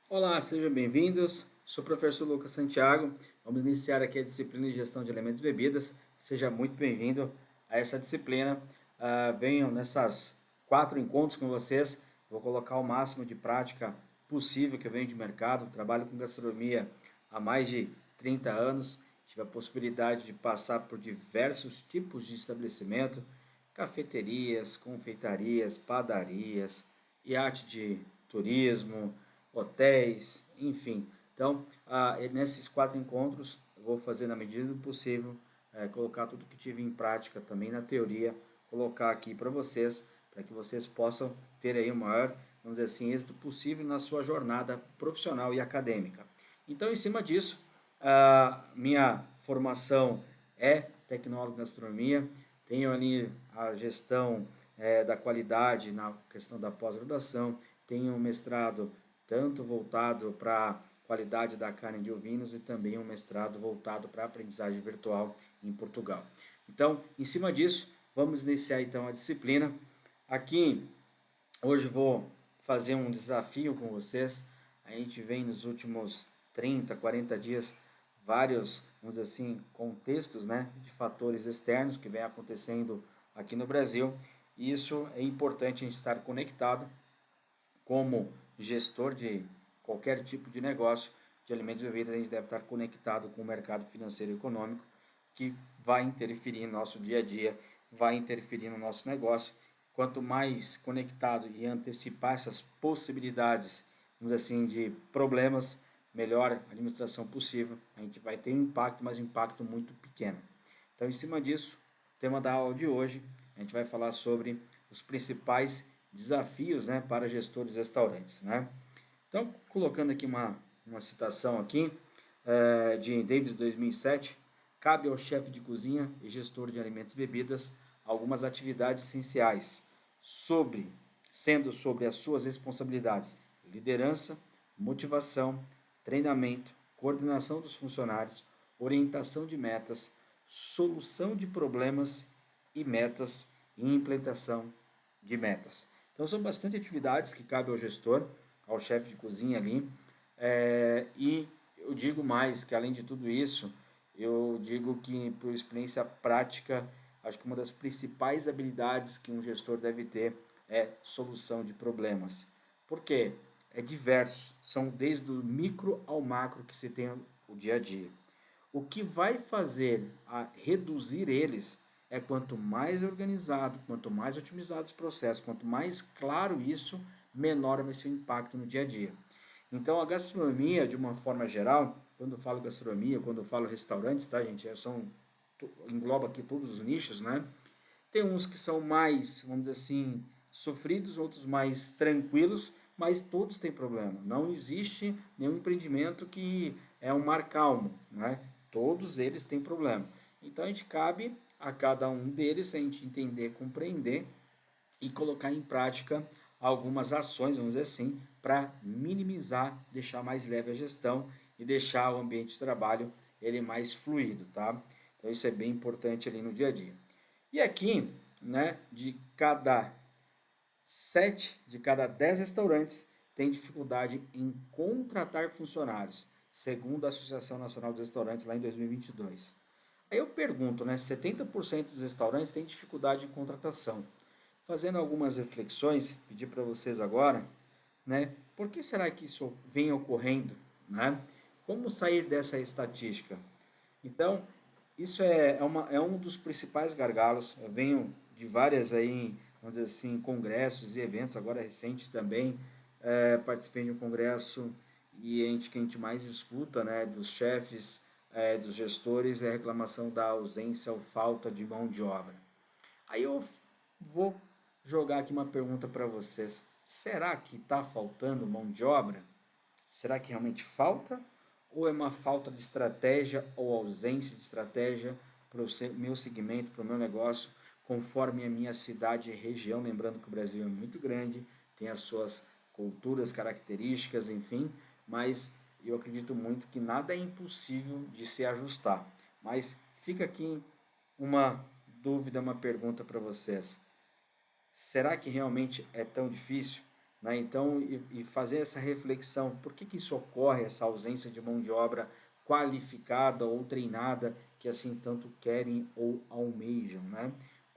Olá, sejam bem-vindos. Sou o professor Lucas Santiago. Vamos iniciar aqui a disciplina de gestão de alimentos e bebidas. Seja muito bem-vindo a essa disciplina. Venham nessas 4 encontros com vocês. Vou colocar o máximo de prática possível que eu venho de mercado. Trabalho com gastronomia há mais de 30 anos. Tive a possibilidade de passar por diversos tipos de estabelecimento, cafeterias, confeitarias, padarias, iate de turismo, hotéis, enfim. Então, nesses 4 encontros, eu vou fazer na medida do possível, colocar tudo que tive em prática também na teoria, colocar aqui para que vocês possam ter aí o maior, vamos dizer assim, êxito possível na sua jornada profissional e acadêmica. Então, em cima disso, a minha formação é tecnólogo em gastronomia, tenho ali a gestão da qualidade na questão da pós-graduação, tenho um mestrado tanto voltado para a qualidade da carne de ovinos e também um mestrado voltado para a aprendizagem virtual em Portugal. Então, em cima disso, vamos iniciar então a disciplina. Aqui, hoje vou fazer um desafio com vocês. A gente vem nos últimos 30, 40 dias vários, vamos dizer assim, contextos, né, de fatores externos que vem acontecendo aqui no Brasil. E isso é importante a gente estar conectado como gestor de qualquer tipo de negócio de alimentos e bebidas, a gente deve estar conectado com o mercado financeiro e econômico, que vai interferir no nosso dia a dia, vai interferir no nosso negócio. Quanto mais conectado e antecipar essas possibilidades, vamos dizer assim, de problemas, melhor administração possível, a gente vai ter um impacto, mas um impacto muito pequeno. Então, em cima disso, o tema da aula de hoje, a gente vai falar sobre os principais desafios, né, para gestores de restaurantes, né? Então, colocando aqui uma citação aqui, de Davis 2007, cabe ao chefe de cozinha e gestor de alimentos e bebidas algumas atividades essenciais, sobre, sendo sobre as suas responsabilidades liderança, motivação, treinamento, coordenação dos funcionários, orientação de metas, solução de problemas e metas e implementação de metas. Então são bastante atividades que cabe ao gestor, ao chefe de cozinha ali. E eu digo mais que além de tudo isso, eu digo que por experiência prática, acho que uma das principais habilidades que um gestor deve ter é solução de problemas. Por quê? É diverso, são desde o micro ao macro que se tem o dia a dia. O que vai fazer a reduzir eles é quanto mais organizado, quanto mais otimizado os processos, quanto mais claro isso, menor vai ser o impacto no dia a dia. Então, a gastronomia, de uma forma geral, quando eu falo gastronomia, quando eu falo restaurantes, tá, gente? Engloba aqui todos os nichos, né? Tem uns que são mais, vamos dizer assim, sofridos, outros mais tranquilos, mas todos têm problema. Não existe nenhum empreendimento que é um mar calmo, né? Todos eles têm problema. Então a gente cabe a cada um deles a gente entender, compreender e colocar em prática algumas ações, vamos dizer assim, para minimizar, deixar mais leve a gestão e deixar o ambiente de trabalho ele mais fluido, tá? Então isso é bem importante ali no dia a dia. E aqui, né, de cada 10 restaurantes tem dificuldade em contratar funcionários, segundo a Associação Nacional dos Restaurantes lá em 2022. Aí eu pergunto, né, 70% dos restaurantes têm dificuldade em contratação. Fazendo algumas reflexões, pedir para vocês agora, né, por que será que isso vem ocorrendo, né? Como sair dessa estatística? Então, isso é um dos principais gargalos. Eu venho de várias aí, vamos dizer assim, congressos e eventos, agora recente também, participei de um congresso e que a gente mais escuta, né, dos chefes, dos gestores, é a reclamação da ausência ou falta de mão de obra. Aí eu vou jogar aqui uma pergunta para vocês. Será que está faltando mão de obra? Será que realmente falta? Ou é uma falta de estratégia ou ausência de estratégia para o meu segmento, para o meu negócio, conforme a minha cidade e região? Lembrando que o Brasil é muito grande, tem as suas culturas, características, enfim, mas eu acredito muito que nada é impossível de se ajustar. Mas fica aqui uma dúvida, uma pergunta para vocês. Será que realmente é tão difícil? né? Então, e fazer essa reflexão, por que isso ocorre, essa ausência de mão de obra qualificada ou treinada que assim tanto querem ou almejam, né?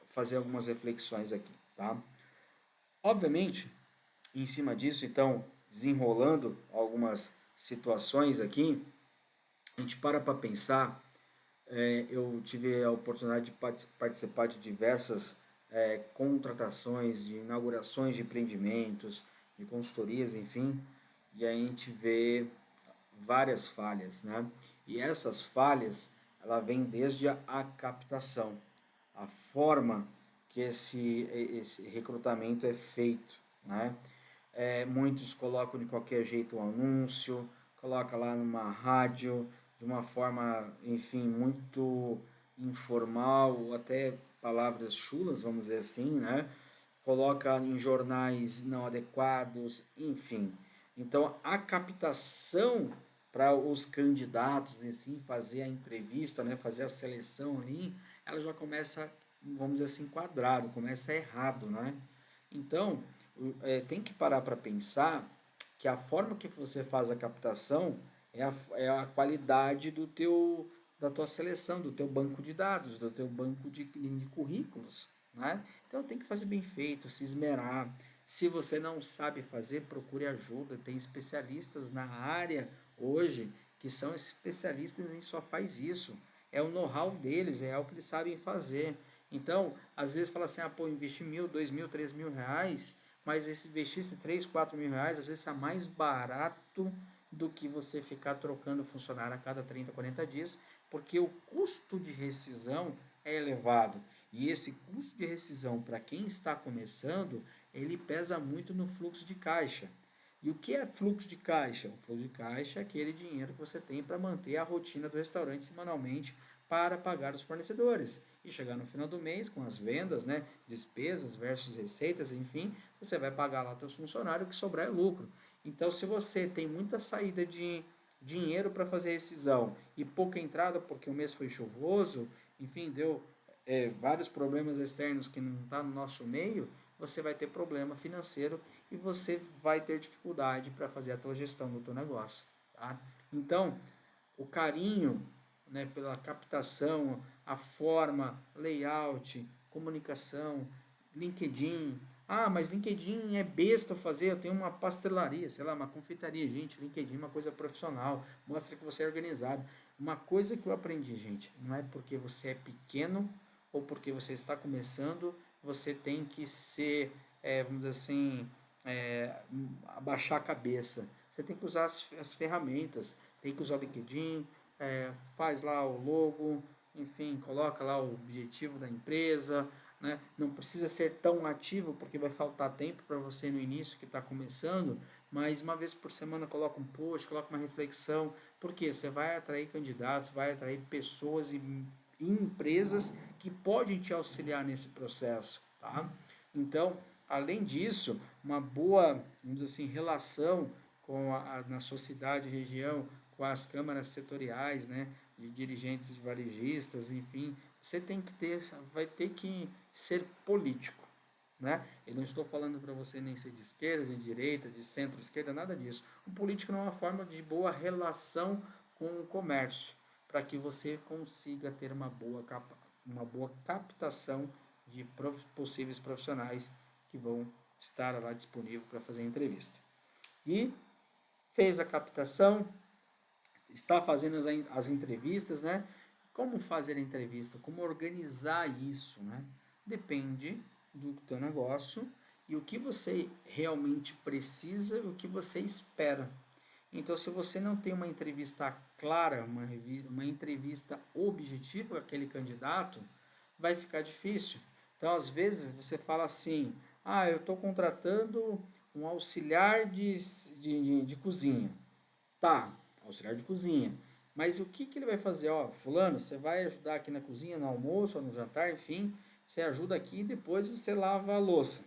Fazer algumas reflexões aqui, tá? Obviamente, em cima disso, então, desenrolando algumas situações aqui, a gente para pensar. Eu tive a oportunidade de participar de diversas contratações, de inaugurações de empreendimentos, de consultorias, enfim, e a gente vê várias falhas, né? E essas falhas, ela vem desde a captação, a forma que esse recrutamento é feito, né? Muitos colocam de qualquer jeito um anúncio, coloca lá numa rádio, de uma forma, enfim, muito informal, ou até palavras chulas, vamos dizer assim, né? Coloca em jornais não adequados, enfim. Então, a captação para os candidatos em si, fazer a entrevista, né, fazer a seleção ali, ela já começa, vamos dizer assim, quadrado, começa errado, né? Então, tem que parar para pensar que a forma que você faz a captação é a qualidade da tua seleção, do teu banco de dados, do teu banco de currículos, né? Então tem que fazer bem feito, se esmerar. Se você não sabe fazer, procure ajuda. Tem especialistas na área hoje que são especialistas em só faz isso. É o know-how deles, é o que eles sabem fazer. Então, às vezes fala assim, pô, investi 1.000, 2.000, 3.000 reais, mas se investisse 3, 4.000 reais, às vezes é mais barato do que você ficar trocando funcionário a cada 30, 40 dias, porque o custo de rescisão é elevado. E esse custo de rescisão, para quem está começando, ele pesa muito no fluxo de caixa. E o que é fluxo de caixa? O fluxo de caixa é aquele dinheiro que você tem para manter a rotina do restaurante semanalmente para pagar os fornecedores. E chegar no final do mês, com as vendas, né, despesas versus receitas, enfim, você vai pagar lá seus funcionários, o que sobrar é lucro. Então, se você tem muita saída de dinheiro para fazer rescisão e pouca entrada porque o mês foi chuvoso, enfim, deu vários problemas externos que não está no nosso meio, você vai ter problema financeiro e você vai ter dificuldade para fazer a tua gestão do teu negócio. Tá? Então, o carinho, né, pela captação, a forma, layout, comunicação, LinkedIn. Mas LinkedIn é besta fazer, eu tenho uma pastelaria, sei lá, uma confeitaria. Gente, LinkedIn é uma coisa profissional, mostra que você é organizado. Uma coisa que eu aprendi, gente, não é porque você é pequeno ou porque você está começando, você tem que ser, vamos dizer assim, abaixar a cabeça. Você tem que usar as ferramentas, tem que usar o LinkedIn, faz lá o logo, enfim, coloca lá o objetivo da empresa, né? Não precisa ser tão ativo porque vai faltar tempo para você no início que está começando, mas uma vez por semana coloca um post, coloca uma reflexão, porque você vai atrair candidatos, vai atrair pessoas e empresas que podem te auxiliar nesse processo, tá? Então, além disso, uma boa, vamos dizer assim, relação na sua cidade, região, com as câmaras setoriais, né, de dirigentes de varejistas, enfim, você tem que ter, vai ter que ser político, né? Eu não estou falando para você nem ser de esquerda, de direita, de centro-esquerda, nada disso. O político não é uma forma de boa relação com o comércio, para que você consiga ter uma boa captação de possíveis profissionais que vão estar lá disponível para fazer a entrevista. E fez a captação, está fazendo as entrevistas, né? Como fazer a entrevista? Como organizar isso, né? Depende do teu negócio e o que você realmente precisa e o que você espera. Então, se você não tem uma entrevista clara, uma entrevista objetiva com aquele candidato, vai ficar difícil. Então, às vezes, você fala assim, eu estou contratando um auxiliar de cozinha. Tá, auxiliar de cozinha. Mas o que ele vai fazer? Fulano, você vai ajudar aqui na cozinha, no almoço ou no jantar, enfim, você ajuda aqui e depois você lava a louça.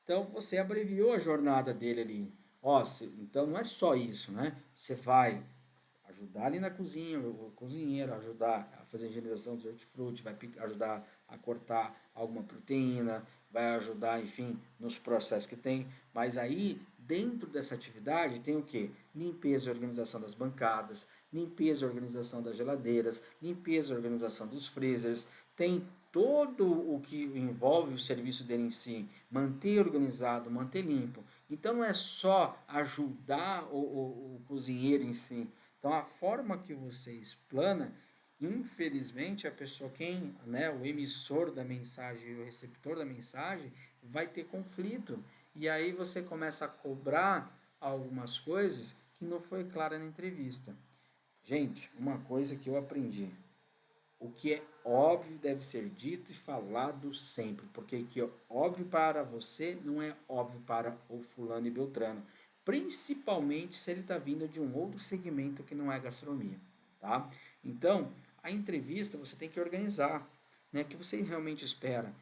Então você abreviou a jornada dele ali. Então não é só isso, né? Você vai ajudar ali na cozinha, o cozinheiro, ajudar a fazer a higienização dos hortifruti, vai ajudar a cortar alguma proteína, vai ajudar, enfim, nos processos que tem, Mas aí, dentro dessa atividade, tem o quê? Limpeza e organização das bancadas, limpeza e organização das geladeiras, limpeza e organização dos freezers, tem todo o que envolve o serviço dele em si, manter organizado, manter limpo. Então não é só ajudar o cozinheiro em si. Então a forma que você explana, infelizmente a pessoa, né, o emissor da mensagem e o receptor da mensagem vai ter conflito. E aí você começa a cobrar algumas coisas que não foi clara na entrevista. Gente, uma coisa que eu aprendi: o que é óbvio deve ser dito e falado sempre, porque o que é óbvio para você não é óbvio para o fulano e beltrano, principalmente se ele está vindo de um outro segmento que não é gastronomia, tá? Então, a entrevista você tem que organizar, né? O que você realmente espera?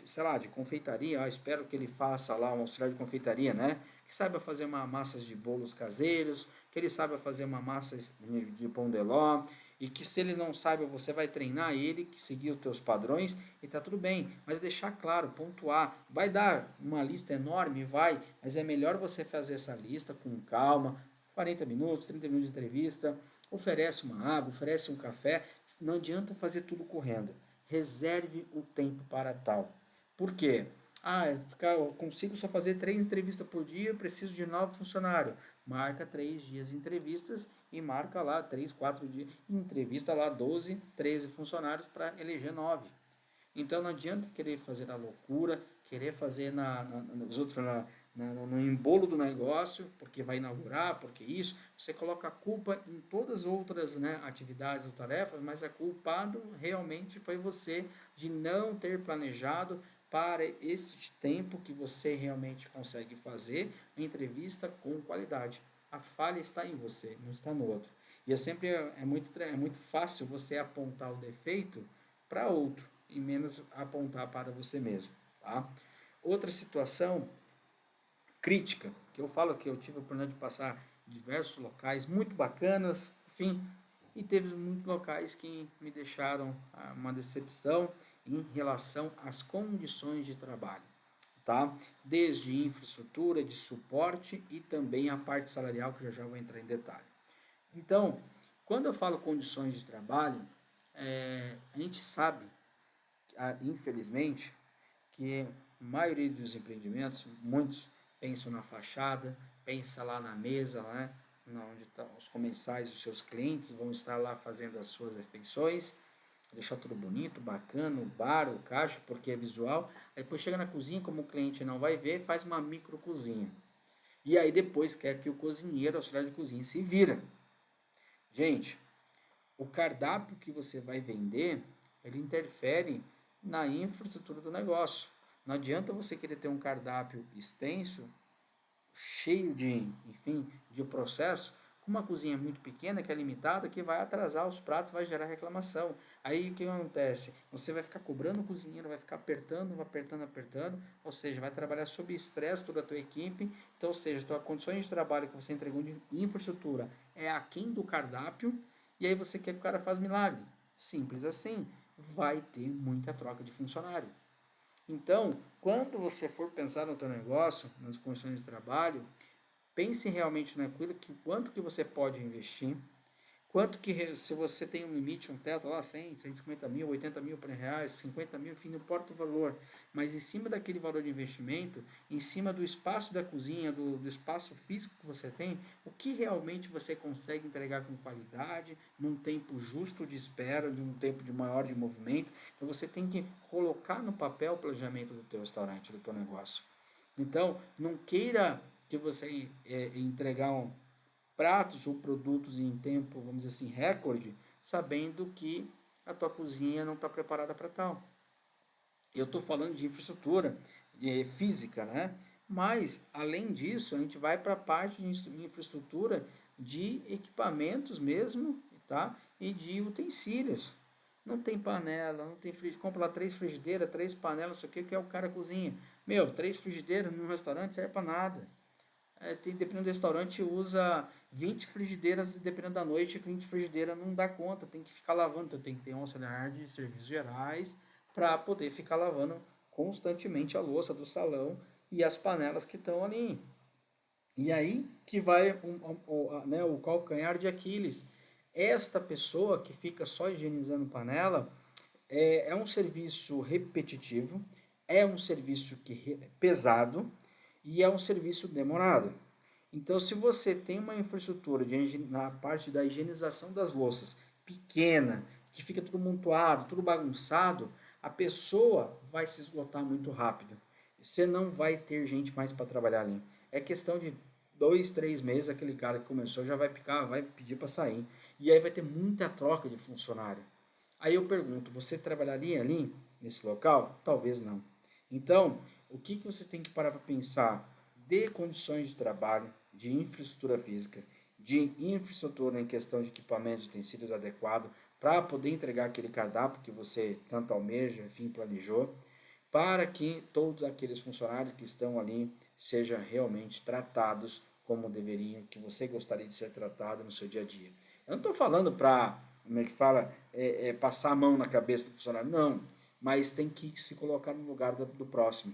Sei lá, de confeitaria, espero que ele faça lá um auxiliar de confeitaria, né? Que saiba fazer uma massas de bolos caseiros, que ele saiba fazer uma massa de pão de ló, e que se ele não saiba, você vai treinar ele, que seguir os teus padrões e tá tudo bem. Mas deixar claro, pontuar. Vai dar uma lista enorme? Vai, mas é melhor você fazer essa lista com calma, 40 minutos, 30 minutos de entrevista, oferece uma água, oferece um café, não adianta fazer tudo correndo. Reserve o tempo para tal. Por quê? Eu consigo só fazer 3 entrevistas por dia, preciso de 9 funcionários. Marca 3 dias de entrevistas e marca lá 3, 4 dias. Entrevista lá 12, 13 funcionários para eleger 9. Então não adianta querer fazer a loucura, querer fazer nos outros, no embolo do negócio, porque vai inaugurar, porque isso. Você coloca a culpa em todas as outras, né, atividades ou tarefas, mas a culpado realmente foi você de não ter planejado para esse tempo que você realmente consegue fazer uma entrevista com qualidade. A falha está em você, não está no outro. E é muito fácil você apontar o defeito para outro e menos apontar para você mesmo. Tá? Outra situação crítica, que eu falo que eu tive a oportunidade de passar em diversos locais muito bacanas, enfim, e teve muitos locais que me deixaram uma decepção em relação às condições de trabalho, tá? Desde infraestrutura, de suporte e também a parte salarial, que eu já vou entrar em detalhe. Então, quando eu falo condições de trabalho, a gente sabe, infelizmente, que a maioria dos empreendimentos, muitos pensam na fachada, pensa lá na mesa, né, onde os comensais, os seus clientes vão estar lá fazendo as suas refeições, deixar tudo bonito, bacana, o bar, o caixa, porque é visual. Aí depois chega na cozinha, como o cliente não vai ver, faz uma micro cozinha. E aí depois quer que o cozinheiro, auxiliar de cozinha, se vira. Gente, o cardápio que você vai vender, ele interfere na infraestrutura do negócio. Não adianta você querer ter um cardápio extenso, cheio de, enfim, de processo, com uma cozinha muito pequena, que é limitada, que vai atrasar os pratos, vai gerar reclamação. Aí o que acontece? Você vai ficar cobrando o cozinheiro, vai ficar apertando, apertando, apertando, ou seja, vai trabalhar sob estresse toda a tua equipe, então, ou seja, as condições de trabalho que você entregou de infraestrutura é aquém do cardápio, e aí você quer que o cara faça milagre. Simples assim, vai ter muita troca de funcionário. Então, quando você for pensar no teu negócio, nas condições de trabalho, pense realmente naquilo que quanto que você pode investir, quanto que se você tem um limite, um teto lá, 100, 150 mil, 80 mil reais, 50 mil, enfim, não importa o valor, mas em cima daquele valor de investimento, em cima do espaço da cozinha, do espaço físico que você tem, o que realmente você consegue entregar com qualidade, num tempo justo de espera, de um tempo de maior de movimento. Então você tem que colocar no papel o planejamento do teu restaurante, do teu negócio. Então, não queira que você entregar pratos ou produtos em tempo, vamos dizer assim, recorde, sabendo que a tua cozinha não está preparada para tal. Eu estou falando de infraestrutura física, né? Mas, além disso, a gente vai para a parte de infraestrutura de equipamentos mesmo, tá? E de utensílios. Não tem panela, não tem frigideira. Compra lá 3 frigideiras, 3 panelas, isso aqui que é o cara cozinha. Meu, 3 frigideiras num restaurante serve para nada. Dependendo do restaurante, usa 20 frigideiras, dependendo da noite, 20 frigideiras não dá conta, tem que ficar lavando. Então tem que ter um auxiliar de serviços gerais para poder ficar lavando constantemente a louça do salão e as panelas que estão ali. E aí que vai né, o calcanhar de Aquiles. Esta pessoa que fica só higienizando panela é um serviço repetitivo, é um serviço pesado e é um serviço demorado. Então, se você tem uma infraestrutura na parte da higienização das louças pequena, que fica tudo montuado, tudo bagunçado, a pessoa vai se esgotar muito rápido. Você não vai ter gente mais para trabalhar ali. É questão de 2, 3 meses, aquele cara que começou já vai picar, vai pedir para sair. E aí vai ter muita troca de funcionário. Aí eu pergunto, você trabalharia ali, nesse local? Talvez não. Então, o que você tem que parar para pensar? De condições de trabalho, de infraestrutura física, de infraestrutura em questão de equipamentos e utensílios adequados para poder entregar aquele cardápio que você tanto almeja, enfim, planejou, para que todos aqueles funcionários que estão ali sejam realmente tratados como deveriam, que você gostaria de ser tratado no seu dia a dia. Eu não estou falando para, como é que fala, passar a mão na cabeça do funcionário, não, mas tem que se colocar no lugar do próximo.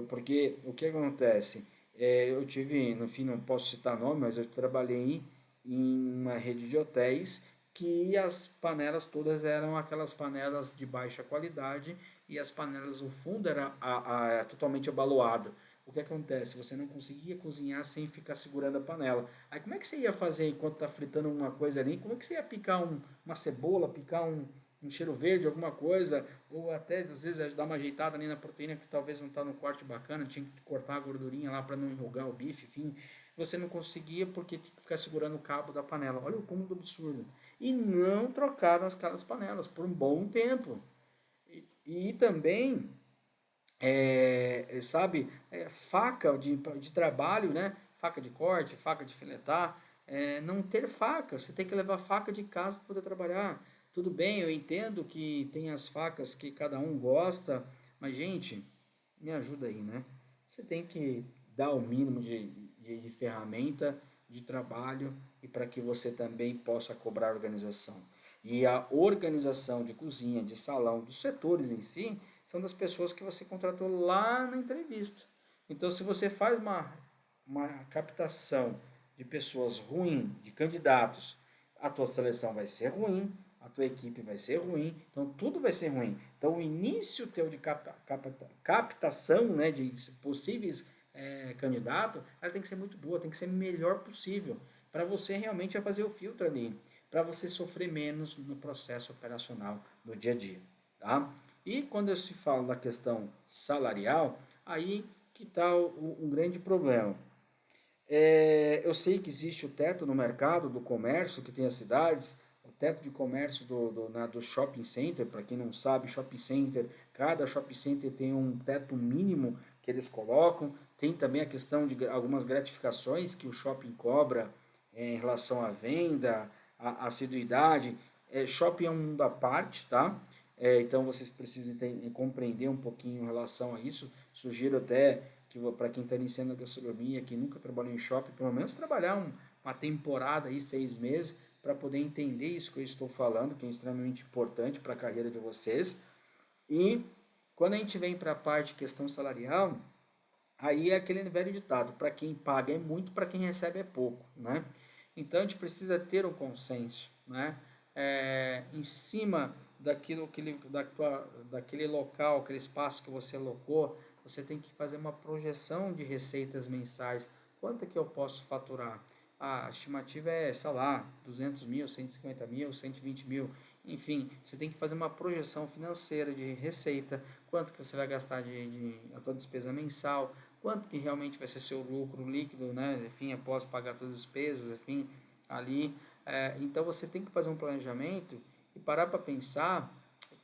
Porque o que acontece? Eu tive, no fim, não posso citar nome, mas eu trabalhei em uma rede de hotéis que as panelas todas eram aquelas panelas de baixa qualidade e as panelas, o fundo era totalmente abaloado. O que acontece? Você não conseguia cozinhar sem ficar segurando a panela. Aí como é que você ia fazer enquanto está fritando uma coisa ali? Como é que você ia picar uma cebola, picar um cheiro verde, alguma coisa? Ou até, às vezes, dar uma ajeitada ali na proteína que talvez não está no corte bacana, tinha que cortar a gordurinha lá para não enrugar o bife, enfim. Você não conseguia porque tinha que ficar segurando o cabo da panela. Olha o cúmulo do absurdo. E não trocaram aquelas panelas por um bom tempo. E também sabe, faca de trabalho, né? Faca de corte, faca de filetar. Não ter faca, você tem que levar faca de casa para poder trabalhar. Tudo bem, eu entendo que tem as facas que cada um gosta, mas gente, me ajuda aí, né? Você tem que dar o mínimo de ferramenta de trabalho e para que você também possa cobrar organização. E a organização de cozinha, de salão, dos setores em si, são das pessoas que você contratou lá na entrevista. Então, se você faz uma captação de pessoas ruim, de candidatos, a tua seleção vai ser ruim, a tua equipe vai ser ruim, então tudo vai ser ruim. Então, o início teu de captação, né, de possíveis candidatos, ela tem que ser muito boa, tem que ser melhor possível, para você realmente fazer o filtro ali, para você sofrer menos no processo operacional do dia a dia, tá? E quando eu se falo da questão salarial, aí que está um grande problema. Eu sei que existe o teto no mercado do comércio que tem as cidades, o teto de comércio do shopping center, para quem não sabe, shopping center, cada shopping center tem um teto mínimo que eles colocam, tem também a questão de algumas gratificações que o shopping cobra em relação à venda, à assiduidade. Shopping é um mundo à parte, tá? Então vocês precisam compreender um pouquinho em relação a isso. Sugiro até que para quem está iniciando a gastronomia, que nunca trabalhou em shopping, pelo menos trabalhar uma temporada aí, 6 meses, para poder entender isso que eu estou falando, que é extremamente importante para a carreira de vocês. E quando a gente vem para a parte de questão salarial, aí é aquele velho ditado, para quem paga é muito, para quem recebe é pouco, né? Então a gente precisa ter um consenso, né? Em cima daquele local, aquele espaço que você alocou, você tem que fazer uma projeção de receitas mensais. Quanto é que eu posso faturar? A estimativa é, sei lá, 200 mil, 150 mil, 120 mil. Enfim, você tem que fazer uma projeção financeira de receita. Quanto que você vai gastar a tua despesa mensal? Quanto que realmente vai ser seu lucro líquido, né? Enfim, após pagar todas as despesas, enfim, ali. Então você tem que fazer um planejamento e parar para pensar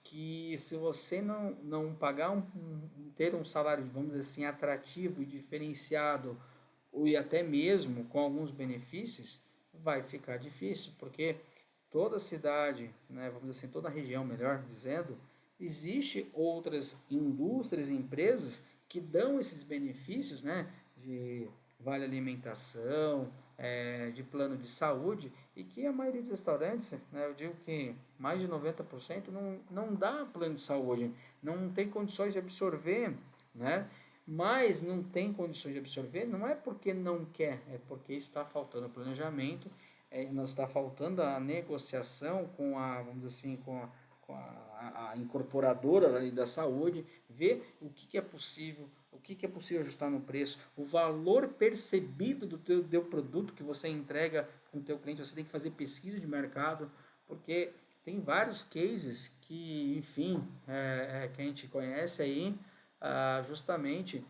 que se você não pagar ter um salário, vamos dizer assim, atrativo e diferenciado, e até mesmo com alguns benefícios, vai ficar difícil, porque toda cidade, né, vamos dizer assim, toda região, melhor dizendo, existe outras indústrias e empresas que dão esses benefícios, né, de vale alimentação, de plano de saúde, e que a maioria dos restaurantes, né, eu digo que mais de 90% não dá plano de saúde, não tem condições de absorver, né, mas não tem condições de absorver, não é porque não quer, é porque está faltando planejamento, não está faltando a negociação com a, vamos dizer assim, com a incorporadora ali da saúde, ver o que é possível, o que é possível ajustar no preço, o valor percebido do teu produto que você entrega com o teu cliente, você tem que fazer pesquisa de mercado, porque tem vários cases que, enfim, que a gente conhece aí, justamente,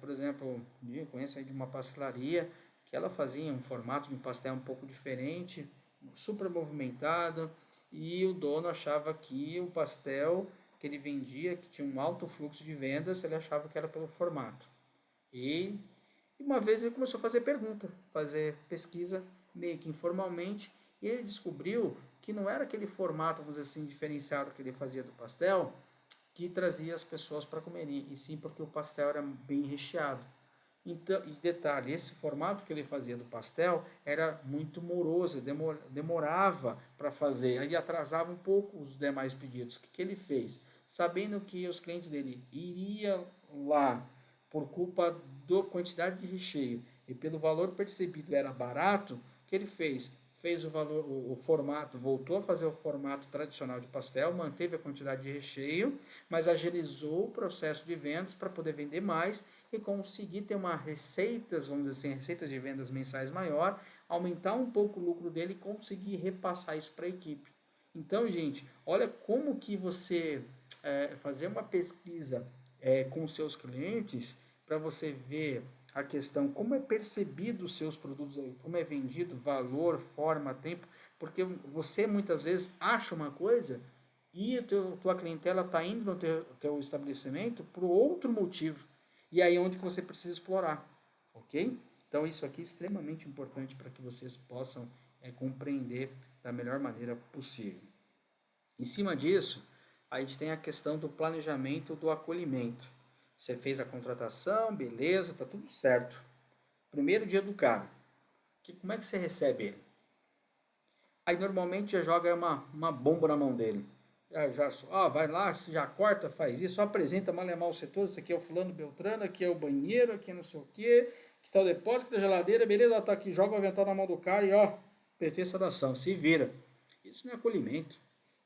por exemplo, eu conheço aí de uma pastelaria que ela fazia um formato de um pastel um pouco diferente, super movimentado, e o dono achava que o pastel que ele vendia, que tinha um alto fluxo de vendas, ele achava que era pelo formato. E uma vez ele começou a fazer pergunta, fazer pesquisa, meio que informalmente, e ele descobriu que não era aquele formato, vamos dizer assim, diferenciado que ele fazia do pastel, que trazia as pessoas para comerem, e sim porque o pastel era bem recheado. Então, e detalhe, esse formato que ele fazia do pastel era muito moroso, demorava para fazer, aí atrasava um pouco os demais pedidos. O que ele fez? Sabendo que os clientes dele iriam lá por culpa da quantidade de recheio e pelo valor percebido era barato, o que ele fez? Fez o valor, o formato, voltou a fazer o formato tradicional de pastel, manteve a quantidade de recheio, mas agilizou o processo de vendas para poder vender mais e conseguir ter uma receitas, vamos dizer assim, receitas de vendas mensais maior, aumentar um pouco o lucro dele e conseguir repassar isso para a equipe. Então, gente, olha como que você fazer uma pesquisa com seus clientes para você ver a questão, como é percebido os seus produtos, como é vendido, valor, forma, tempo, porque você muitas vezes acha uma coisa e a tua clientela está indo no teu estabelecimento por outro motivo. E aí é onde que você precisa explorar, ok? Então isso aqui é extremamente importante para que vocês possam compreender da melhor maneira possível. Em cima disso, a gente tem a questão do planejamento do acolhimento. Você fez a contratação, beleza, tá tudo certo. Primeiro dia do cara, como é que você recebe ele? Aí normalmente já joga uma bomba na mão dele. Vai lá, já corta, faz isso, só apresenta malemar o setor, isso aqui é o fulano Beltrano, aqui é o banheiro, aqui é não sei o que tá o depósito da geladeira, beleza, ela tá aqui, joga o avental na mão do cara e PT saudação, se vira. Isso não é acolhimento,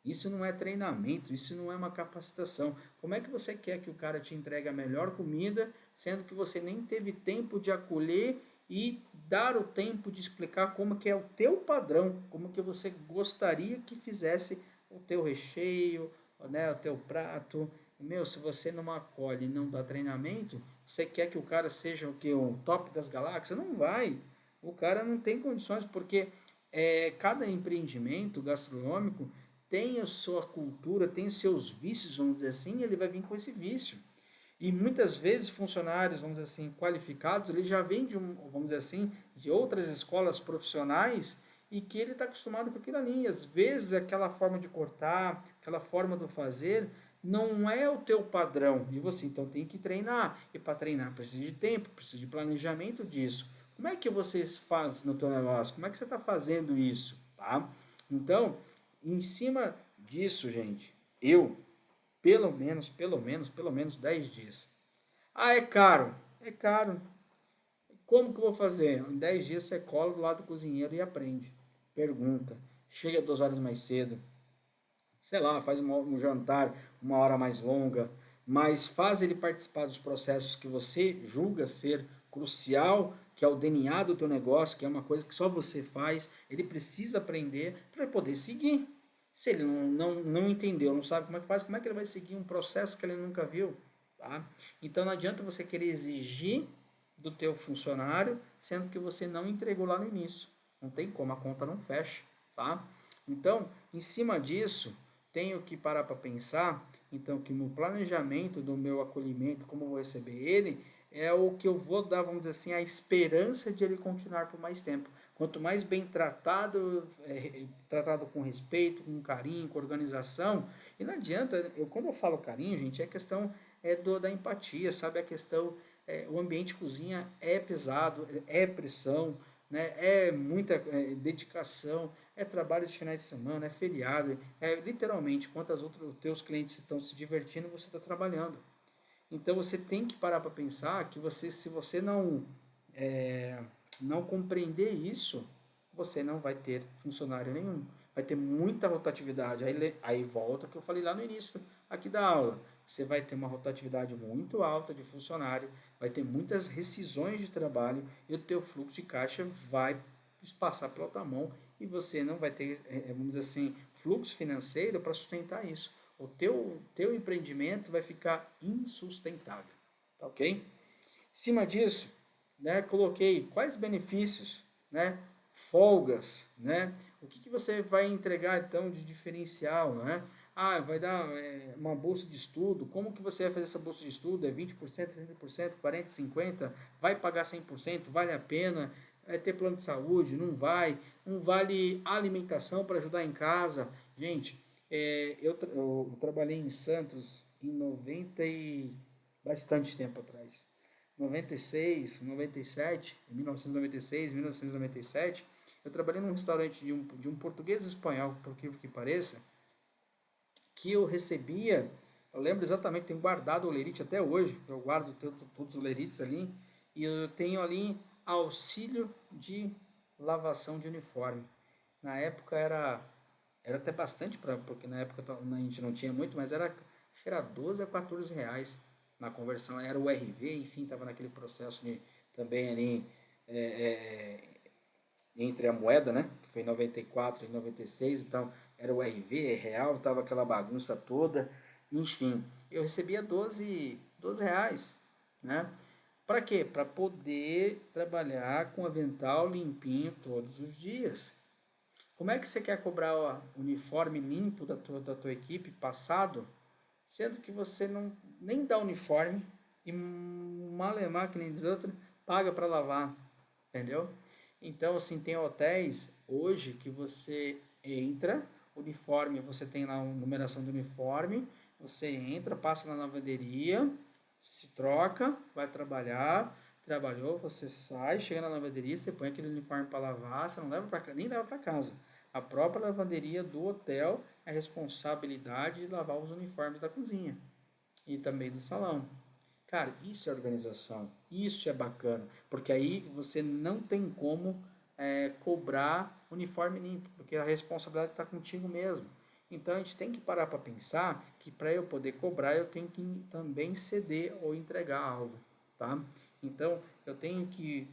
isso não é treinamento, isso não é uma capacitação. Como é que você quer que o cara te entregue a melhor comida, sendo que você nem teve tempo de acolher e dar o tempo de explicar como que é o teu padrão, como que você gostaria que fizesse o teu recheio, né, o teu prato. Se você não acolhe e não dá treinamento, você quer que o cara seja o que? O top das galáxias? Não vai. O cara não tem condições, porque cada empreendimento gastronômico tem a sua cultura, tem seus vícios, vamos dizer assim, e ele vai vir com esse vício. E muitas vezes funcionários, vamos dizer assim, qualificados, ele já vem vamos dizer assim, de outras escolas profissionais e que ele está acostumado com aquilo ali. Às vezes aquela forma de cortar, aquela forma de fazer, não é o teu padrão. E você então tem que treinar. E para treinar precisa de tempo, precisa de planejamento disso. Como é que vocês fazem no teu negócio? Como é que você está fazendo isso? Tá? Então, em cima disso, gente, eu pelo menos 10 dias. Ah, é caro. É caro. Como que eu vou fazer? Em 10 dias você cola do lado do cozinheiro e aprende. Pergunta. Chega 2 horas mais cedo. Sei lá, faz um jantar 1 hora mais longa. Mas faz ele participar dos processos que você julga ser crucial, que é o DNA do teu negócio, que é uma coisa que só você faz. Ele precisa aprender para poder seguir. Se ele não entendeu, não sabe como é que faz, como é que ele vai seguir um processo que ele nunca viu? Tá? Então não adianta você querer exigir do teu funcionário, sendo que você não entregou lá no início. Não tem como, a conta não fecha. Tá? Então, em cima disso, tenho que parar para pensar, então, que no planejamento do meu acolhimento, como eu vou receber ele, é o que eu vou dar, vamos dizer assim, a esperança de ele continuar por mais tempo. Quanto mais bem tratado, tratado com respeito, com carinho, com organização, e não adianta, quando eu falo carinho, gente, é questão da empatia, sabe? A questão, o ambiente cozinha é pesado, é pressão, né? É muita dedicação, é trabalho de finais de semana, é feriado, literalmente, quantas outros teus clientes estão se divertindo, você está trabalhando. Então você tem que parar para pensar que se você não compreender isso, você não vai ter funcionário nenhum. Vai ter muita rotatividade. Aí volta o que eu falei lá no início aqui da aula. Você vai ter uma rotatividade muito alta de funcionário, vai ter muitas rescisões de trabalho e o teu fluxo de caixa vai passar pela tua mão e você não vai ter, vamos dizer assim, fluxo financeiro para sustentar isso. O teu empreendimento vai ficar insustentável, tá ok? Em cima disso, né, coloquei quais benefícios, né, folgas, né, o que você vai entregar então de diferencial, né? Ah, vai dar uma bolsa de estudo, como que você vai fazer essa bolsa de estudo? É 20%, 30%, 40%, 50%? Vai pagar 100%? Vale a pena? Vai ter plano de saúde? Não vai? Um vale alimentação para ajudar em casa? Gente, eu trabalhei em Santos em 90 e bastante tempo atrás. 96, 97, 1996, 1997, eu trabalhei num restaurante de um português espanhol, por incrível que pareça, que eu recebia, eu lembro exatamente, tenho guardado o lerite até hoje, eu guardo todos os lerites ali, e eu tenho ali auxílio de lavação de uniforme. Na época era até bastante, porque na época a gente não tinha muito, mas acho que era 12 a 14 reais na conversão, era o RV, enfim, estava naquele processo de também ali é, é, entre a moeda, né, que foi em 94 e 96, então era o RV, real, estava aquela bagunça toda, enfim, eu recebia 12 reais, né, para quê? Para poder trabalhar com avental limpinho todos os dias. Como é que você quer cobrar o uniforme limpo da tua equipe passado, sendo que você não nem dá uniforme e malemar, que nem diz outro, paga para lavar, entendeu? Então, assim, tem hotéis hoje que você entra, uniforme, você tem lá uma numeração do uniforme, você entra, passa na lavanderia, se troca, vai trabalhar, trabalhou, você sai, chega na lavanderia, você põe aquele uniforme para lavar, você não leva para nem leva para casa. A própria lavanderia do hotel é responsabilidade de lavar os uniformes da cozinha e também do salão. Cara, isso é organização, isso é bacana, porque aí você não tem como cobrar uniforme limpo, porque a responsabilidade está contigo mesmo. Então a gente tem que parar para pensar que para eu poder cobrar eu tenho que também ceder ou entregar algo, tá? Então eu tenho que,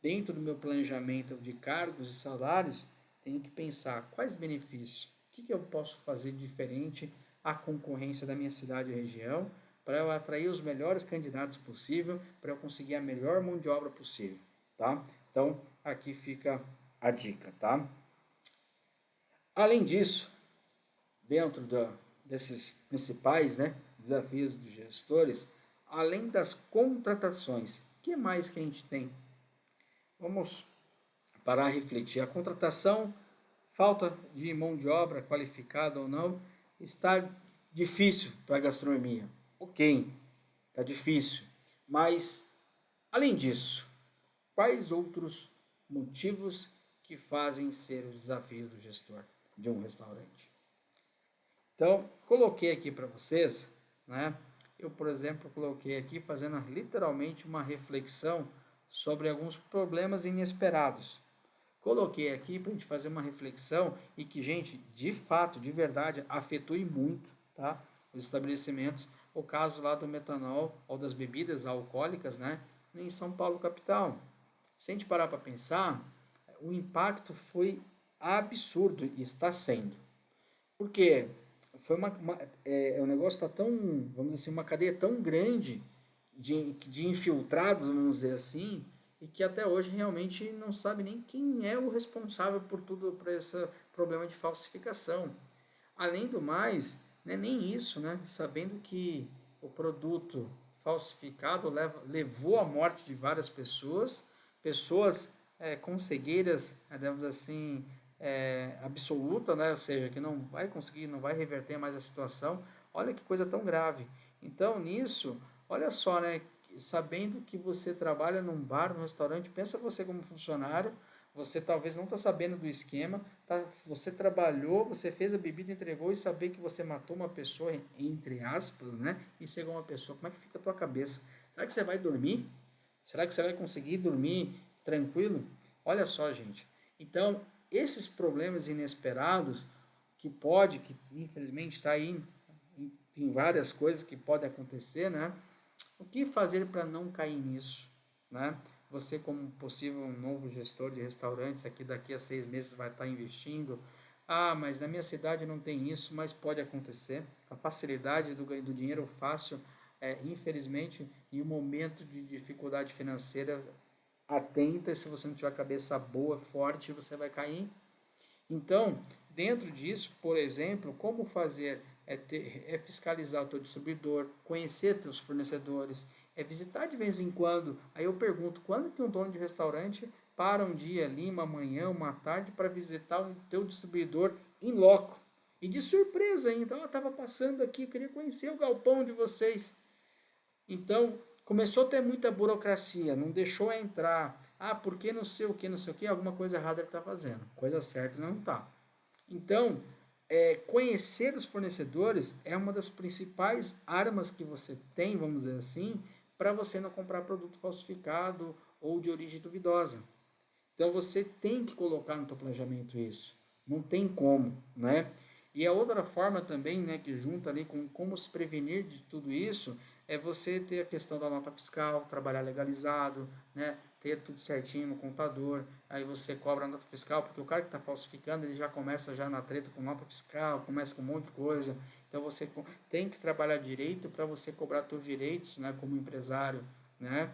dentro do meu planejamento de cargos e salários, tenho que pensar quais benefícios, o que eu posso fazer diferente à concorrência da minha cidade e região, para eu atrair os melhores candidatos possível, para eu conseguir a melhor mão de obra possível, tá? Então, aqui fica a dica, tá? Além disso, dentro desses principais, né, desafios dos gestores, além das contratações, o que mais que a gente tem? Vamos parar a refletir. A contratação, falta de mão de obra qualificada ou não, está difícil para a gastronomia. Ok, está difícil. Mas, além disso, quais outros motivos que fazem ser o desafio do gestor de um restaurante? Então, coloquei aqui para vocês, né? Eu, por exemplo, coloquei aqui fazendo literalmente uma reflexão sobre alguns problemas inesperados. Coloquei aqui para a gente fazer uma reflexão e que, gente, de fato, de verdade, afetou muito, tá? Os estabelecimentos. O caso lá do metanol ou das bebidas alcoólicas, né? Em São Paulo, capital. Se a gente parar para pensar, o impacto foi absurdo e está sendo. Por quê? Foi o negócio está tão, vamos dizer assim, uma cadeia tão grande de infiltrados, vamos dizer assim, e que até hoje realmente não sabe nem quem é o responsável por tudo, por esse problema de falsificação. Além do mais, né, nem isso, né, sabendo que o produto falsificado levou à morte de várias pessoas, pessoas com cegueiras, digamos assim, absoluta, né, ou seja, que não vai conseguir, não vai reverter mais a situação. Olha que coisa tão grave. Então, nisso, olha só, né, sabendo que você trabalha num bar, num restaurante, pensa você como funcionário, você talvez não está sabendo do esquema, tá? Você trabalhou, você fez a bebida, entregou e saber que você matou uma pessoa, entre aspas, né? E cegou uma pessoa. Como é que fica a tua cabeça? Será que você vai dormir? Será que você vai conseguir dormir tranquilo? Olha só, gente. Então, esses problemas inesperados que infelizmente está aí, tem várias coisas que podem acontecer, né? O que fazer para não cair nisso, né? Você, como possível novo gestor de restaurantes, aqui daqui a 6 meses vai estar investindo. Ah, mas na minha cidade não tem isso, mas pode acontecer. A facilidade do dinheiro fácil, infelizmente, em um momento de dificuldade financeira, atenta, se você não tiver a cabeça boa, forte, você vai cair. Então, dentro disso, por exemplo, como fazer é fiscalizar o teu distribuidor, conhecer teus fornecedores, é visitar de vez em quando. Aí eu pergunto, quando que um dono de restaurante para um dia ali, uma manhã, uma tarde, para visitar o teu distribuidor em loco? E de surpresa ainda, eu estava passando aqui, eu queria conhecer o galpão de vocês. Então, começou a ter muita burocracia, não deixou entrar. Ah, porque não sei o que, não sei o que, alguma coisa errada ele está fazendo. Coisa certa não está. Então, conhecer os fornecedores é uma das principais armas que você tem, vamos dizer assim, para você não comprar produto falsificado ou de origem duvidosa. Então você tem que colocar no teu planejamento isso. Não tem como, né? E a outra forma também, né, que junta ali com como se prevenir de tudo isso, é você ter a questão da nota fiscal, trabalhar legalizado, né, ter tudo certinho no contador, aí você cobra a nota fiscal, porque o cara que está falsificando, ele já começa já na treta com nota fiscal, começa com um monte de coisa, então você tem que trabalhar direito para você cobrar seus direitos, né, como empresário, né,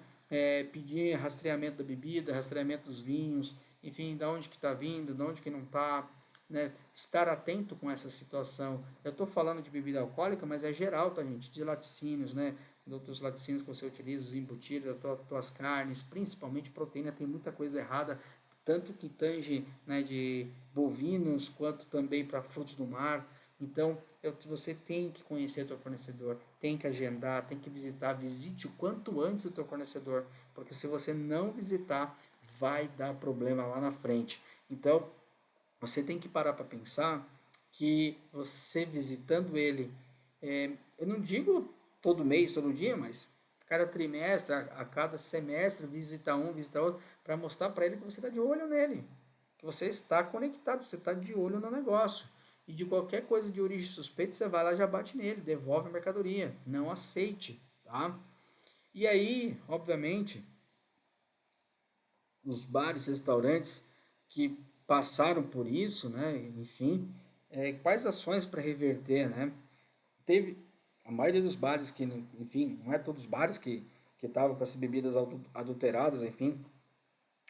pedir rastreamento da bebida, rastreamento dos vinhos, enfim, de onde que está vindo, de onde que não está, né? Estar atento com essa situação. Eu estou falando de bebida alcoólica, mas é geral, tá, gente? De laticínios, né? Dos laticínios que você utiliza, os embutidos, as tuas carnes, principalmente proteína, tem muita coisa errada, tanto que tange, né, de bovinos, quanto também para frutos do mar. Então, você tem que conhecer o teu fornecedor, tem que agendar, tem que visitar, visite o quanto antes o teu fornecedor, porque se você não visitar, vai dar problema lá na frente. Então, você tem que parar para pensar que você visitando ele, eu não digo todo mês, todo dia, mas cada trimestre, a cada semestre, visita um, visita outro, para mostrar para ele que você está de olho nele, que você está conectado, você está de olho no negócio. E de qualquer coisa de origem suspeita, você vai lá e já bate nele, devolve a mercadoria, não aceite, tá? E aí, obviamente, os bares, restaurantes que passaram por isso, né? Enfim, quais ações para reverter, né? Teve a maioria dos bares que, enfim, não é todos os bares que estavam com essas bebidas adulteradas, enfim,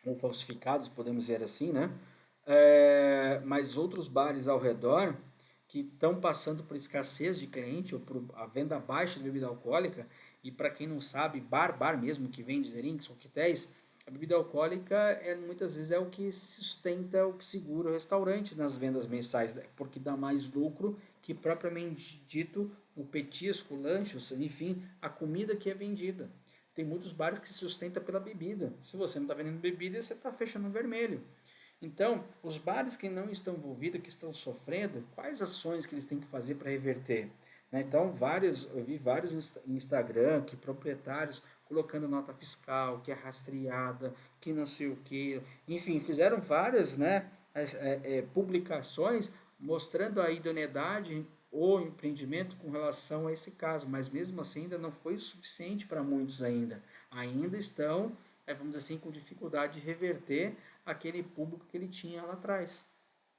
ou falsificados, podemos dizer assim, né? Mas outros bares ao redor que estão passando por escassez de cliente ou por a venda baixa de bebida alcoólica, e para quem não sabe, bar mesmo que vende drinks, coquetéis, a bebida alcoólica muitas vezes é o que sustenta, o que segura o restaurante nas vendas mensais, né? Porque dá mais lucro que propriamente dito o petisco, o lanche, enfim, a comida que é vendida. Tem muitos bares que se sustentam pela bebida. Se você não está vendendo bebida, você está fechando no vermelho. Então, os bares que não estão envolvidos, que estão sofrendo, quais ações que eles têm que fazer para reverter? Né? Então, eu vi vários no Instagram, que proprietários colocando nota fiscal, que é rastreada, que não sei o que, enfim, fizeram várias, né, publicações mostrando a idoneidade ou empreendimento com relação a esse caso, mas mesmo assim ainda não foi suficiente para muitos ainda. Ainda estão, vamos dizer assim, com dificuldade de reverter aquele público que ele tinha lá atrás,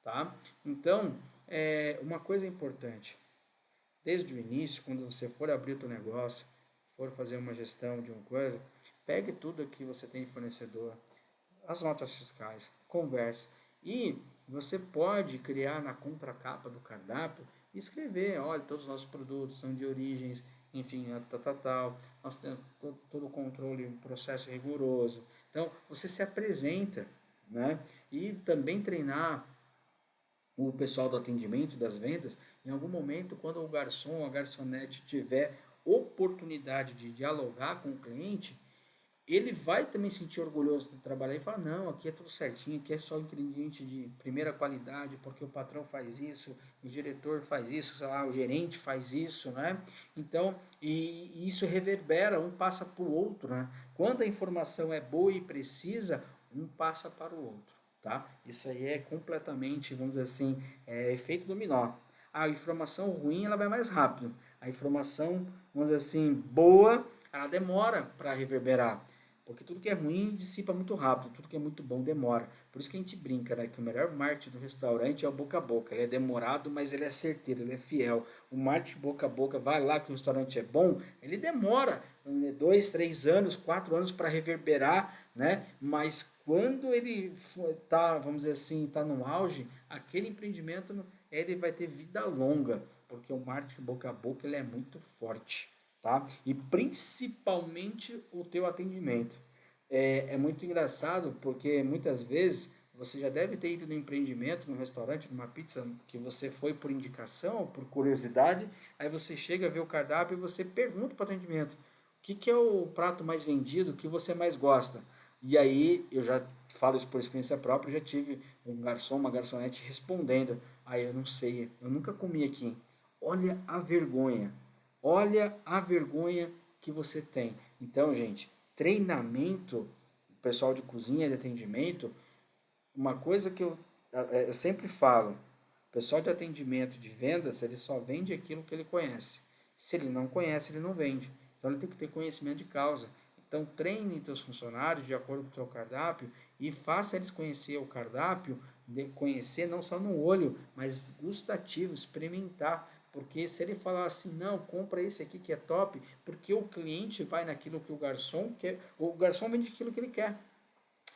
tá? Então, uma coisa importante, desde o início, quando você for abrir o teu negócio, for fazer uma gestão de uma coisa, pegue tudo que você tem de fornecedor, as notas fiscais, converse. E você pode criar na contracapa do cardápio e escrever, olha, todos os nossos produtos são de origens, enfim, tal. Nós temos todo o controle, um processo rigoroso. Então, você se apresenta, né? E também treinar o pessoal do atendimento, das vendas, em algum momento, quando o garçom ou a garçonete tiver oportunidade de dialogar com o cliente, ele vai também sentir orgulhoso de trabalhar e falar, não, aqui é tudo certinho, aqui é só ingrediente de primeira qualidade, porque o patrão faz isso, o diretor faz isso, sei lá, o gerente faz isso, né? Então, e isso reverbera, um passa para o outro, né? Quando a informação é boa e precisa, um passa para o outro, tá? Isso aí é completamente, vamos dizer assim, efeito dominó. A informação ruim, ela vai mais rápido. A informação, vamos dizer assim, boa, ela demora para reverberar. Porque tudo que é ruim dissipa muito rápido, tudo que é muito bom demora. Por isso que a gente brinca, né? Que o melhor marketing do restaurante é o boca a boca. Ele é demorado, mas ele é certeiro, ele é fiel. O marketing boca a boca, vai lá que o restaurante é bom, ele demora 2, 3 anos, 4 anos para reverberar, né? Mas quando ele tá, vamos dizer assim, está no auge, aquele empreendimento ele vai ter vida longa, porque o marketing boca a boca ele é muito forte. Tá? E principalmente o teu atendimento. É muito engraçado porque muitas vezes você já deve ter ido no empreendimento, num restaurante, numa pizza, que você foi por indicação, por curiosidade, aí você chega a ver o cardápio e você pergunta para o atendimento, o que é o prato mais vendido, o que você mais gosta? E aí, eu já falo isso por experiência própria, eu já tive um garçom, uma garçonete respondendo, aí eu não sei, eu nunca comi aqui. Olha a vergonha. Olha a vergonha que você tem. Então, gente, treinamento, pessoal de cozinha, de atendimento, uma coisa que eu sempre falo, o pessoal de atendimento, de vendas, ele só vende aquilo que ele conhece. Se ele não conhece, ele não vende. Então, ele tem que ter conhecimento de causa. Então, treine seus funcionários de acordo com o seu cardápio e faça eles conhecer o cardápio, conhecer não só no olho, mas gustativo, experimentar. Porque se ele falar assim, não, compra esse aqui que é top, porque o cliente vai naquilo que o garçom quer, o garçom vende aquilo que ele quer.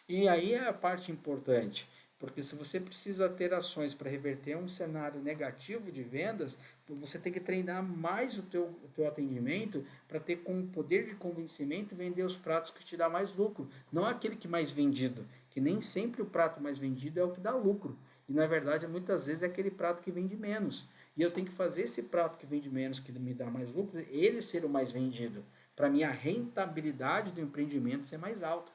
E aí é a parte importante, porque se você precisa ter ações para reverter um cenário negativo de vendas, você tem que treinar mais o teu atendimento para ter com o poder de convencimento vender os pratos que te dá mais lucro, não aquele que mais vendido, que nem sempre o prato mais vendido é o que dá lucro. E na verdade, muitas vezes é aquele prato que vende menos. E eu tenho que fazer esse prato que vende menos, que me dá mais lucro, ele ser o mais vendido, para minha rentabilidade do empreendimento ser mais alta.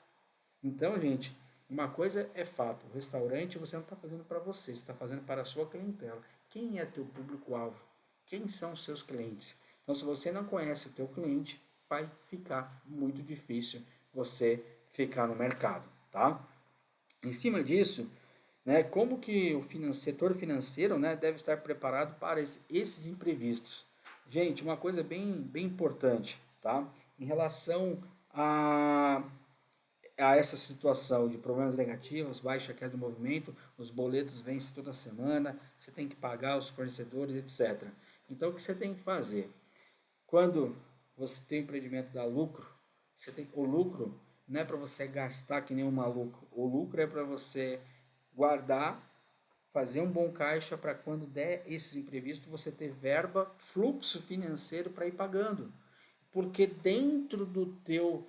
Então, gente, uma coisa é fato, o restaurante você não está fazendo para você está fazendo para a sua clientela. Quem é teu público-alvo? Quem são os seus clientes? Então, se você não conhece o teu cliente, vai ficar muito difícil você ficar no mercado, tá? Em cima disso, né, como que o setor financeiro, né, deve estar preparado para esses imprevistos? Gente, uma coisa bem importante, tá? Em relação a essa situação de problemas negativos, baixa queda do movimento, os boletos vencem toda semana, você tem que pagar os fornecedores, etc. Então, o que você tem que fazer? Quando você tem um empreendimento da lucro, o lucro não é para você gastar que nem um maluco, o lucro é para você guardar, fazer um bom caixa para quando der esses imprevistos, você ter verba, fluxo financeiro para ir pagando. Porque dentro do teu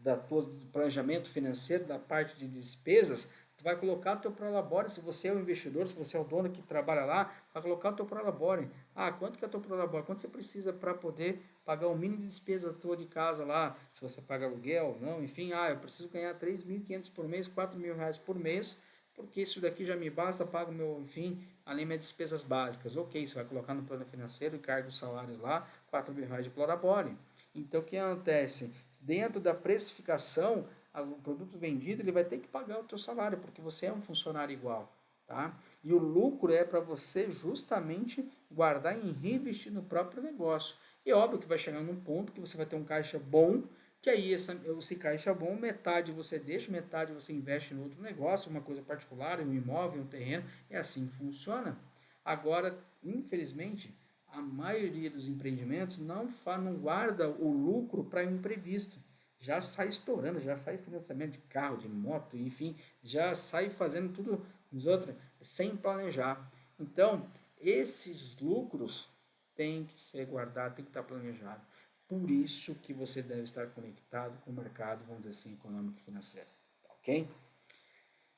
do planejamento financeiro, da parte de despesas, tu vai colocar o teu prolabore, se você é o investidor, se você é o dono que trabalha lá, vai colocar o teu prolabore. Ah, quanto que é o teu prolabore? Quanto você precisa para poder pagar o mínimo de despesa tua de casa lá, se você paga aluguel, não, enfim, eu preciso ganhar 3.500 por mês, 4.000 reais por mês, porque isso daqui já me basta, pago meu, enfim, além minhas despesas básicas. Ok, você vai colocar no plano financeiro e carga os salários lá, 4.000 reais de prolabore. Então, o que acontece? Dentro da precificação, o produto vendido, ele vai ter que pagar o teu salário, porque você é um funcionário igual, tá? E o lucro é para você justamente guardar e reinvestir no próprio negócio. E é óbvio que vai chegar num ponto que você vai ter um caixa bom, que aí esse caixa bom, metade você deixa, metade você investe no outro negócio, uma coisa particular, um imóvel, um terreno, é assim que funciona. Agora, infelizmente, a maioria dos empreendimentos não guarda o lucro para imprevisto. Já sai estourando, já faz financiamento de carro, de moto, enfim, já sai fazendo tudo os outros sem planejar. Então, esses lucros têm que ser guardados, tem que estar planejado. Por isso que você deve estar conectado com o mercado, vamos dizer assim, econômico e financeiro. Ok? Em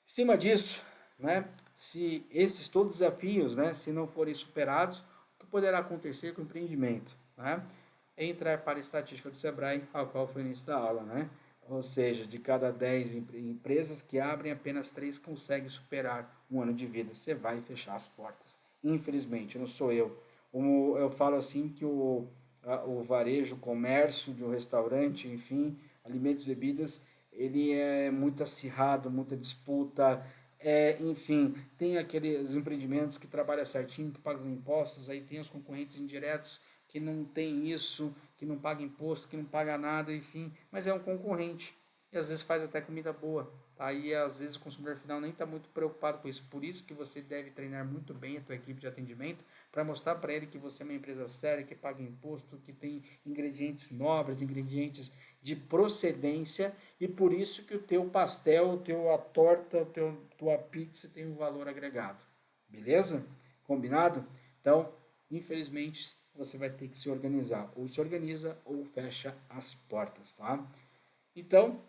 cima disso, né, se esses todos os desafios, né, se não forem superados, o que poderá acontecer com o empreendimento? Né? entrar para a estatística do Sebrae, ao qual foi o início da aula, né? Ou seja, de cada 10 empresas que abrem, apenas 3 conseguem superar um ano de vida. Você vai fechar as portas. Infelizmente, não sou eu. Eu falo assim que o varejo, o comércio de um restaurante, enfim, alimentos e bebidas, ele é muito acirrado, muita disputa, enfim, tem aqueles empreendimentos que trabalham certinho, que pagam os impostos, aí tem os concorrentes indiretos que não tem isso, que não paga imposto, que não paga nada, enfim, mas é um concorrente e às vezes faz até comida boa, tá? E às vezes o consumidor final nem está muito preocupado com isso, por isso que você deve treinar muito bem a tua equipe de atendimento para mostrar para ele que você é uma empresa séria, que paga imposto, que tem ingredientes nobres, ingredientes de procedência e por isso que o teu pastel, a torta, tua pizza tem um valor agregado, beleza? Combinado? Então, infelizmente, você vai ter que se organizar. Ou se organiza ou fecha as portas, tá? Então,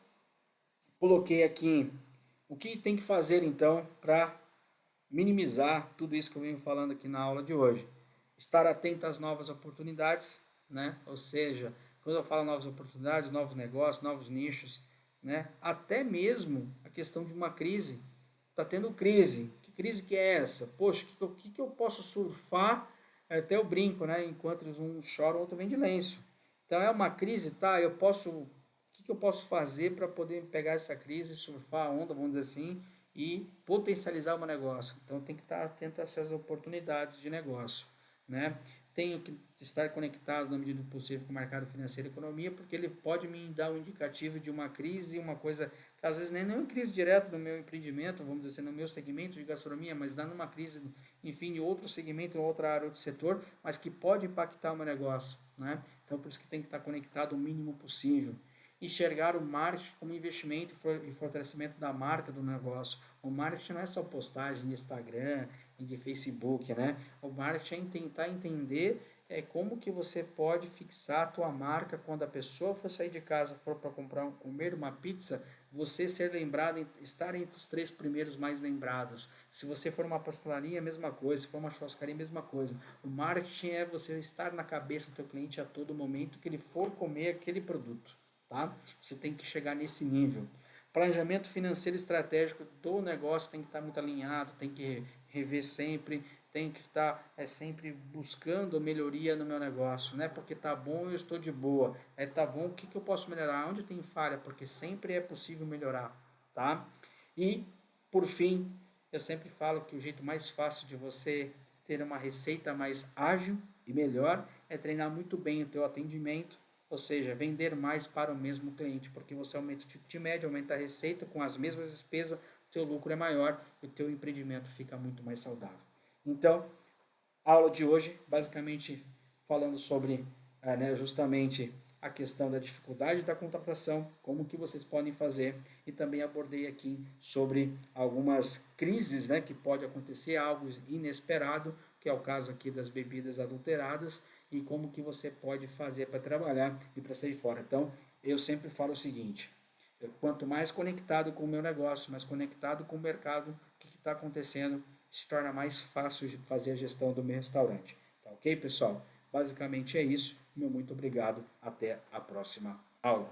coloquei aqui o que tem que fazer então para minimizar tudo isso que eu venho falando aqui na aula de hoje. Estar atento às novas oportunidades, né? Ou seja, quando eu falo novas oportunidades, novos negócios, novos nichos, né? Até mesmo a questão de uma crise. Está tendo crise. Que crise que é essa? Poxa, o que eu posso surfar? Até eu brinco, né? Enquanto um chora, o outro vem de lenço. Então é uma crise, tá? O que eu posso fazer para poder pegar essa crise, surfar a onda, vamos dizer assim, e potencializar o meu negócio? Então tem que estar atento a essas oportunidades de negócio, né? Tenho que estar conectado na medida do possível com o mercado financeiro e economia, porque ele pode me dar um indicativo de uma crise, uma coisa que às vezes nem é uma crise direta no meu empreendimento, vamos dizer assim, no meu segmento de gastronomia, mas dá numa crise, enfim, em outro segmento, em outra área, outro setor, mas que pode impactar o meu negócio, né? Então por isso que tem que estar conectado o mínimo possível. Enxergar o marketing como investimento e fortalecimento da marca do negócio. O marketing não é só postagem de Instagram e de Facebook, né? O marketing é tentar entender como que você pode fixar a tua marca quando a pessoa for sair de casa, for para comer uma pizza, você ser lembrado, estar entre os 3 primeiros mais lembrados. Se você for uma pastelaria, mesma coisa. Se for uma churrascaria, mesma coisa. O marketing é você estar na cabeça do teu cliente a todo momento que ele for comer aquele produto. Tá? Você tem que chegar nesse nível. Planejamento financeiro estratégico do negócio tem que estar muito alinhado, tem que rever sempre, tem que estar sempre buscando melhoria no meu negócio, né? Porque tá bom, eu estou de boa. Tá bom, o que eu posso melhorar? Onde tem falha? Porque sempre é possível melhorar, tá? E, por fim, eu sempre falo que o jeito mais fácil de você ter uma receita mais ágil e melhor é treinar muito bem o teu atendimento, ou seja, vender mais para o mesmo cliente, porque você aumenta o ticket médio, aumenta a receita, com as mesmas despesas, o teu lucro é maior e o teu empreendimento fica muito mais saudável. Então, a aula de hoje, basicamente falando sobre justamente a questão da dificuldade da contratação, como que vocês podem fazer, e também abordei aqui sobre algumas crises, né, que pode acontecer, algo inesperado, que é o caso aqui das bebidas adulteradas, e como que você pode fazer para trabalhar e para sair fora. Então, eu sempre falo o seguinte: quanto mais conectado com o meu negócio, mais conectado com o mercado, o que está acontecendo, se torna mais fácil de fazer a gestão do meu restaurante. Tá ok, pessoal? Basicamente é isso. Meu muito obrigado. Até a próxima aula.